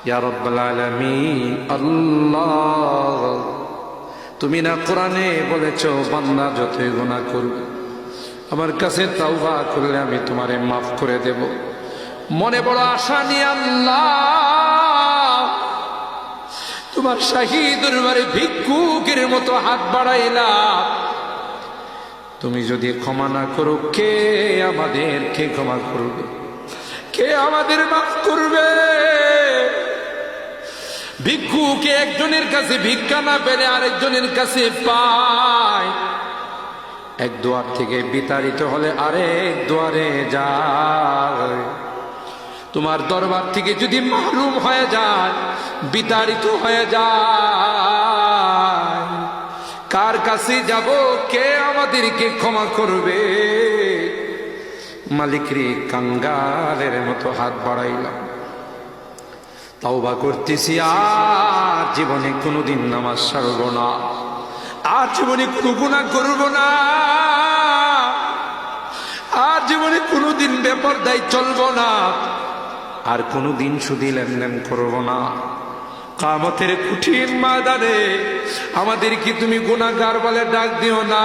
ইয়া রাব্বাল আলামিন। আল্লাহ, তুমি না কোরআনে বলেছো বান্দা যতই গুনাহ করবে আমার কাছে তাওবা করলে আমি তোমারে মাফ করে দেব। মনে বড় আশা নিয়ে আল্লাহ তোমার শাহী দরবারে ভিক্ষুকের মতো হাত বাড়াইলাম। তুমি যদি ক্ষমা না করো, কে আমাদেরকে ক্ষমা করবে? কে আমাদের মাফ করবে? ভিক্ষুকে একজনের কাছে ভিক্ষা না পেলে আরেকজনের কাছে পায়। এক দুয়ার থেকে বিতাড়িত হলে আরেক দুয়ারে যায়। তোমার দরবার থেকে যদি মাহরুম হয়ে যায়, বিতাড়িত হয়ে যায়, কার কাছে যাব? কে আমাদেরকে ক্ষমা করবে? মালিক রে, কাঙ্গালের মতো হাত বাড়াইলাম, তাওবা করতেছি, আর জীবনে কোনোদিন নামাজ ছাড়ব না, আর জীবনে কোনো গুনাহ করব না, আর জীবনে কোনোদিন বেপরদায় চলব না, আর কোনোদিন সুদী লেনদেন করব না। কিয়ামতের কঠিন ময়দানে আমাদেরকে তুমি গুনাহগার বলে ডাক দিও না।